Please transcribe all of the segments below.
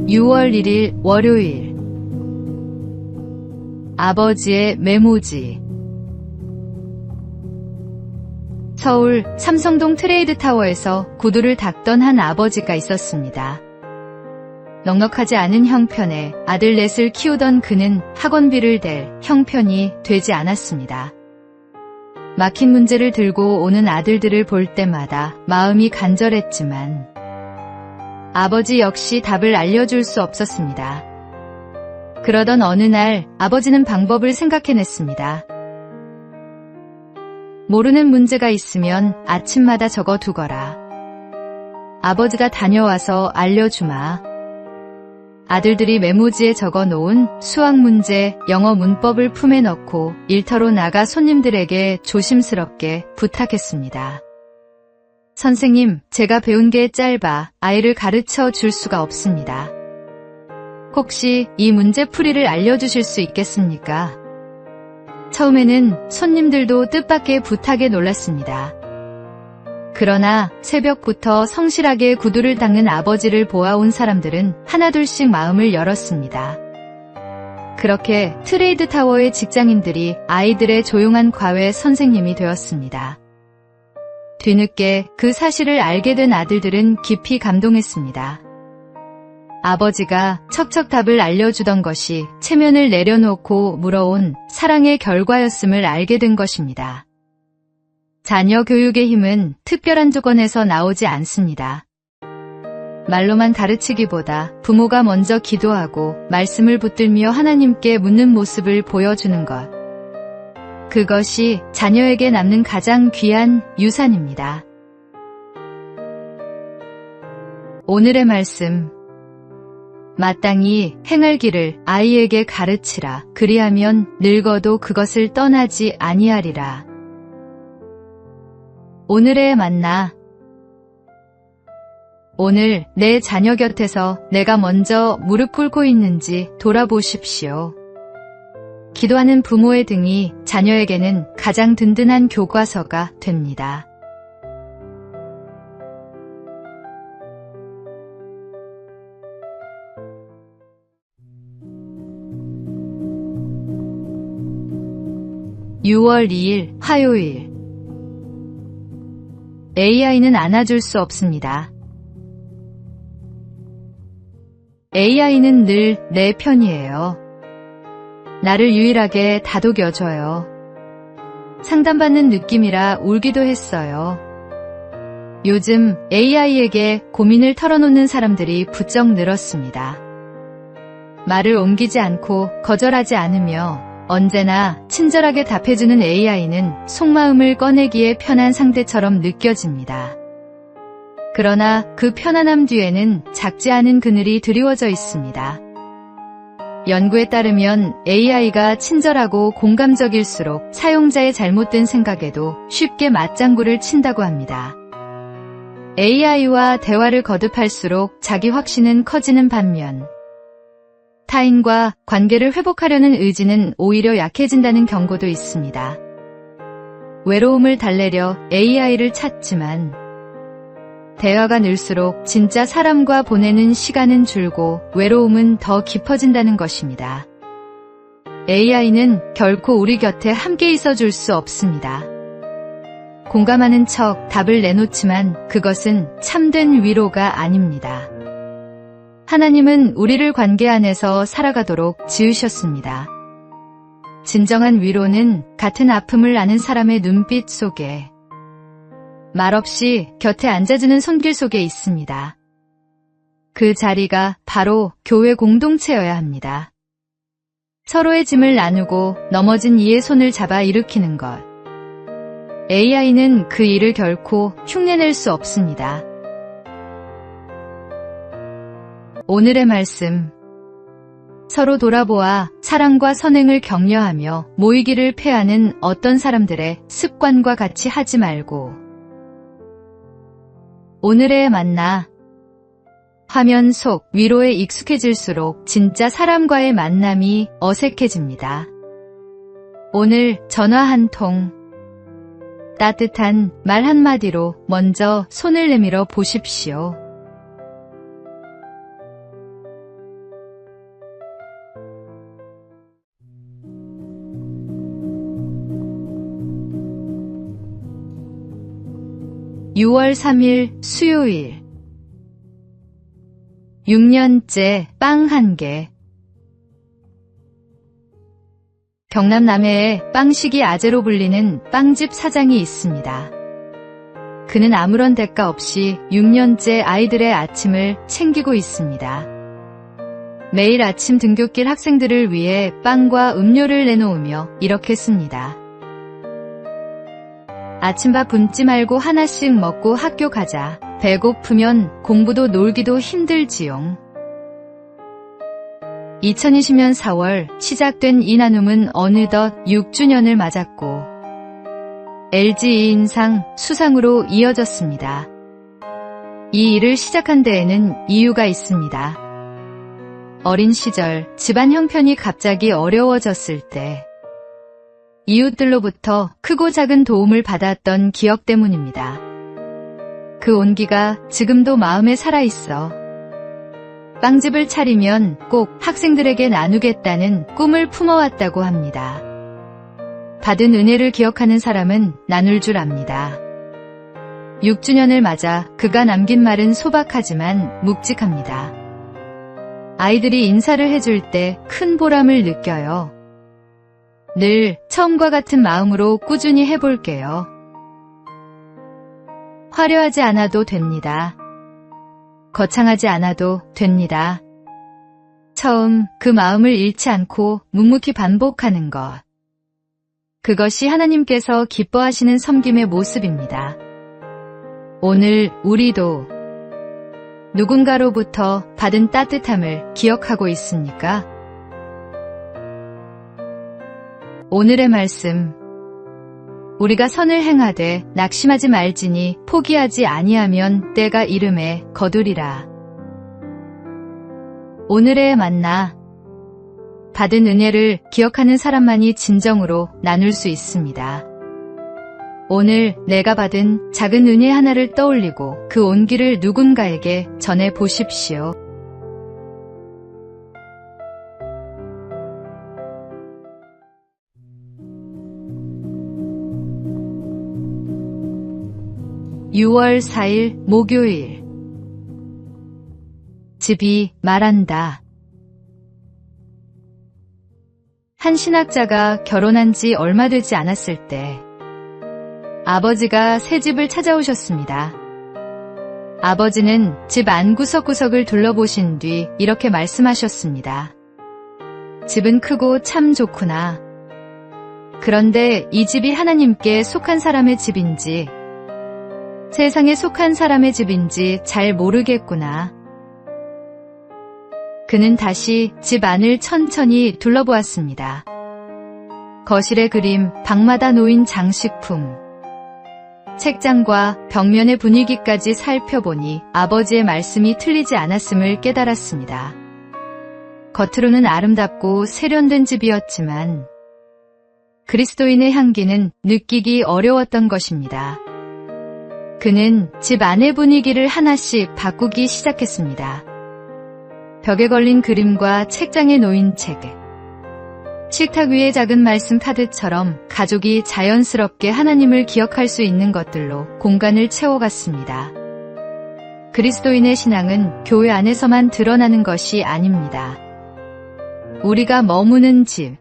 6월 1일 월요일. 아버지의 메모지. 서울 삼성동 트레이드타워에서 구두를 닦던 한 아버지가 있었습니다. 넉넉하지 않은 형편에 아들 넷을 키우던 그는 학원비를 댈 형편이 되지 않았습니다. 막힌 문제를 들고 오는 아들들을 볼 때마다 마음이 간절했지만 아버지 역시 답을 알려줄 수 없었습니다. 그러던 어느 날 아버지는 방법을 생각해냈습니다. 모르는 문제가 있으면 아침마다 적어두거라. 아버지가 다녀와서 알려주마. 아들들이 메모지에 적어놓은 수학 문제, 영어 문법을 품에 넣고 일터로 나가 손님들에게 조심스럽게 부탁했습니다. 선생님, 제가 배운 게 짧아 아이를 가르쳐 줄 수가 없습니다. 혹시 이 문제 풀이를 알려주실 수 있겠습니까? 처음에는 손님들도 뜻밖의 부탁에 놀랐습니다. 그러나 새벽부터 성실하게 구두를 닦는 아버지를 보아온 사람들은 하나둘씩 마음을 열었습니다. 그렇게 트레이드타워의 직장인들이 아이들의 조용한 과외 선생님이 되었습니다. 뒤늦게 그 사실을 알게 된 아들들은 깊이 감동했습니다. 아버지가 척척 답을 알려주던 것이 체면을 내려놓고 물어온 사랑의 결과였음을 알게 된 것입니다. 자녀 교육의 힘은 특별한 조건에서 나오지 않습니다. 말로만 가르치기보다 부모가 먼저 기도하고 말씀을 붙들며 하나님께 묻는 모습을 보여주는 것. 그것이 자녀에게 남는 가장 귀한 유산입니다. 오늘의 말씀. 마땅히 행할 길을 아이에게 가르치라. 그리하면 늙어도 그것을 떠나지 아니하리라. 오늘의 만나. 오늘 내 자녀 곁에서 내가 먼저 무릎 꿇고 있는지 돌아보십시오. 기도하는 부모의 등이 자녀에게는 가장 든든한 교과서가 됩니다. (6월 2일) 화요일. AI는 안아줄 수 없습니다. AI는 늘 내 편이에요. 나를 유일하게 다독여줘요. 상담받는 느낌이라 울기도 했어요. 요즘 AI에게 고민을 털어놓는 사람들이 부쩍 늘었습니다. 말을 옮기지 않고 거절하지 않으며 언제나 친절하게 답해주는 AI는 속마음을 꺼내기에 편한 상대처럼 느껴집니다. 그러나 그 편안함 뒤에는 작지 않은 그늘이 드리워져 있습니다. 연구에 따르면 AI가 친절하고 공감적일수록 사용자의 잘못된 생각에도 쉽게 맞장구를 친다고 합니다. AI와 대화를 거듭할수록 자기 확신은 커지는 반면 타인과 관계를 회복하려는 의지는 오히려 약해진다는 경고도 있습니다. 외로움을 달래려 AI를 찾지만 대화가 늘수록 진짜 사람과 보내는 시간은 줄고 외로움은 더 깊어진다는 것입니다. AI는 결코 우리 곁에 함께 있어줄 수 없습니다. 공감하는 척 답을 내놓지만 그것은 참된 위로가 아닙니다. 하나님은 우리를 관계 안에서 살아가도록 지으셨습니다. 진정한 위로는 같은 아픔을 아는 사람의 눈빛 속에, 말없이 곁에 앉아주는 손길 속에 있습니다. 그 자리가 바로 교회 공동체여야 합니다. 서로의 짐을 나누고 넘어진 이의 손을 잡아 일으키는 것. AI는 그 일을 결코 흉내낼 수 없습니다. 오늘의 말씀. 서로 돌아보아 사랑과 선행을 격려하며 모이기를 패하는 어떤 사람들의 습관과 같이 하지 말고. 오늘의 만나. 화면 속 위로에 익숙해질수록 진짜 사람과의 만남이 어색해집니다. 오늘 전화 한 통, 따뜻한 말 한마디로 먼저 손을 내밀어 보십시오. 6월 3일 수요일 6년째 빵 한 개. 경남 남해에 빵식이 아재로 불리는 빵집 사장이 있습니다. 그는 아무런 대가 없이 6년째 아이들의 아침을 챙기고 있습니다. 매일 아침 등굣길 학생들을 위해 빵과 음료를 내놓으며 이렇게 씁니다. 아침밥 굶지 말고 하나씩 먹고 학교 가자. 배고프면 공부도 놀기도 힘들지용. 2020년 4월 시작된 이 나눔은 어느덧 6주년을 맞았고 LG 2인상 수상으로 이어졌습니다. 이 일을 시작한 데에는 이유가 있습니다. 어린 시절 집안 형편이 갑자기 어려워졌을 때 이웃들로부터 크고 작은 도움을 받았던 기억 때문입니다. 그 온기가 지금도 마음에 살아있어 빵집을 차리면 꼭 학생들에게 나누겠다는 꿈을 품어왔다고 합니다. 받은 은혜를 기억하는 사람은 나눌 줄 압니다. 6주년을 맞아 그가 남긴 말은 소박하지만 묵직합니다. 아이들이 인사를 해줄 때 큰 보람을 느껴요. 늘 처음과 같은 마음으로 꾸준히 해볼게요. 화려하지 않아도 됩니다. 거창하지 않아도 됩니다. 처음 그 마음을 잃지 않고 묵묵히 반복하는 것. 그것이 하나님께서 기뻐하시는 섬김의 모습입니다. 오늘 우리도 누군가로부터 받은 따뜻함을 기억하고 있습니까? 오늘의 말씀. 우리가 선을 행하되 낙심하지 말지니 포기하지 아니하면 때가 이름에 거두리라. 오늘의 만나. 받은 은혜를 기억하는 사람만이 진정으로 나눌 수 있습니다. 오늘 내가 받은 작은 은혜 하나를 떠올리고 그 온기를 누군가에게 전해 보십시오. (6월 4일) 목요일. 집이 말한다. 한 신학자가 결혼한 지 얼마 되지 않았을 때 아버지가 새 집을 찾아오셨습니다. 아버지는 집 안 구석구석을 둘러보신 뒤 이렇게 말씀하셨습니다. 집은 크고 참 좋구나. 그런데 이 집이 하나님께 속한 사람의 집인지 세상에 속한 사람의 집인지 잘 모르겠구나. 그는 다시 집 안을 천천히 둘러보았습니다. 거실의 그림, 방마다 놓인 장식품, 책장과 벽면의 분위기까지 살펴보니 아버지의 말씀이 틀리지 않았음을 깨달았습니다. 겉으로는 아름답고 세련된 집이었지만 그리스도인의 향기는 느끼기 어려웠던 것입니다. 그는 집 안의 분위기를 하나씩 바꾸기 시작했습니다. 벽에 걸린 그림과 책장에 놓인 책, 식탁 위의 작은 말씀 카드처럼 가족이 자연스럽게 하나님을 기억할 수 있는 것들로 공간을 채워갔습니다. 그리스도인의 신앙은 교회 안에서만 드러나는 것이 아닙니다. 우리가 머무는 집,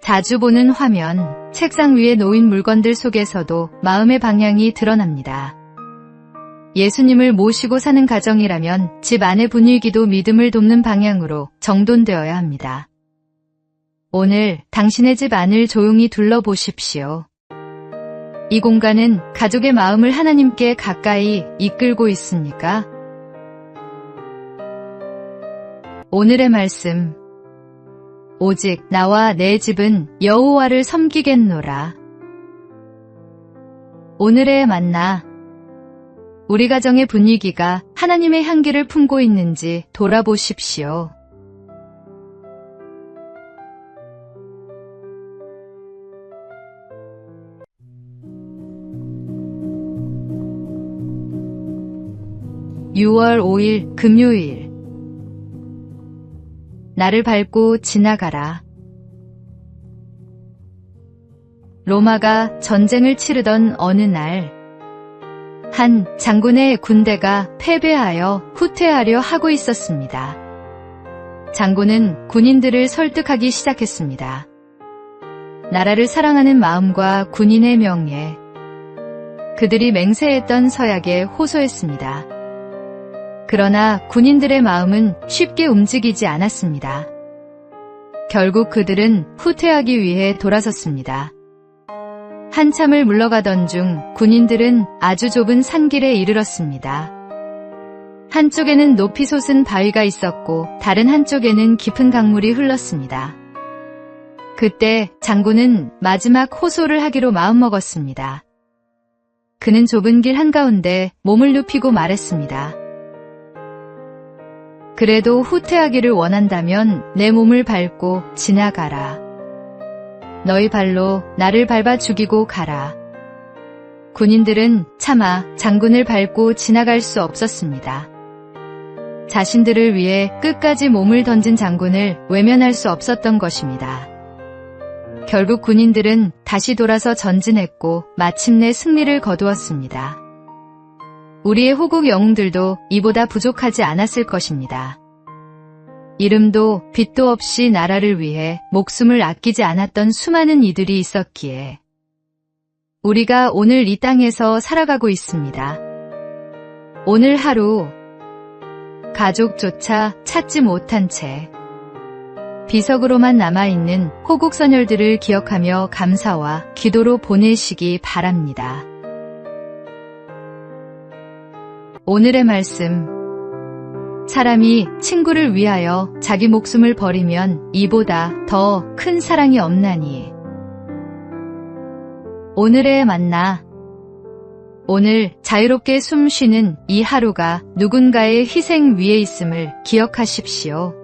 자주 보는 화면, 책상 위에 놓인 물건들 속에서도 마음의 방향이 드러납니다. 예수님을 모시고 사는 가정이라면 집 안의 분위기도 믿음을 돕는 방향으로 정돈되어야 합니다. 오늘 당신의 집 안을 조용히 둘러보십시오. 이 공간은 가족의 마음을 하나님께 가까이 이끌고 있습니까? 오늘의 말씀. 오직 나와 내 집은 여호와를 섬기겠노라. 오늘의 만나. 우리 가정의 분위기가 하나님의 향기를 품고 있는지 돌아보십시오. (6월 5일) 금요일. 나를 밟고 지나가라. 로마가 전쟁을 치르던 어느 날 한 장군의 군대가 패배하여 후퇴하려 하고 있었습니다. 장군은 군인들을 설득하기 시작했습니다. 나라를 사랑하는 마음과 군인의 명예, 그들이 맹세했던 서약에 호소했습니다. 그러나 군인들의 마음은 쉽게 움직이지 않았습니다. 결국 그들은 후퇴하기 위해 돌아섰습니다. 한참을 물러가던 중 군인들은 아주 좁은 산길에 이르렀습니다. 한쪽에는 높이 솟은 바위가 있었고 다른 한쪽에는 깊은 강물이 흘렀습니다. 그때 장군은 마지막 호소를 하기로 마음먹었습니다. 그는 좁은 길 한가운데 몸을 눕히고 말했습니다. 그래도 후퇴하기를 원한다면 내 몸을 밟고 지나가라. 너희 발로 나를 밟아 죽이고 가라. 군인들은 차마 장군을 밟고 지나갈 수 없었습니다. 자신들을 위해 끝까지 몸을 던진 장군을 외면할 수 없었던 것입니다. 결국 군인들은 다시 돌아서 전진했고 마침내 승리를 거두었습니다. 우리의 호국 영웅들도 이보다 부족하지 않았을 것입니다. 이름도 빛도 없이 나라를 위해 목숨을 아끼지 않았던 수많은 이들이 있었기에 우리가 오늘 이 땅에서 살아가고 있습니다. 오늘 하루 가족조차 찾지 못한 채 비석으로만 남아있는 호국선열들을 기억하며 감사와 기도로 보내시기 바랍니다. 오늘의 말씀, 사람이 친구를 위하여 자기 목숨을 버리면 이보다 더 큰 사랑이 없나니. 오늘의 만나, 오늘 자유롭게 숨 쉬는 이 하루가 누군가의 희생 위에 있음을 기억하십시오.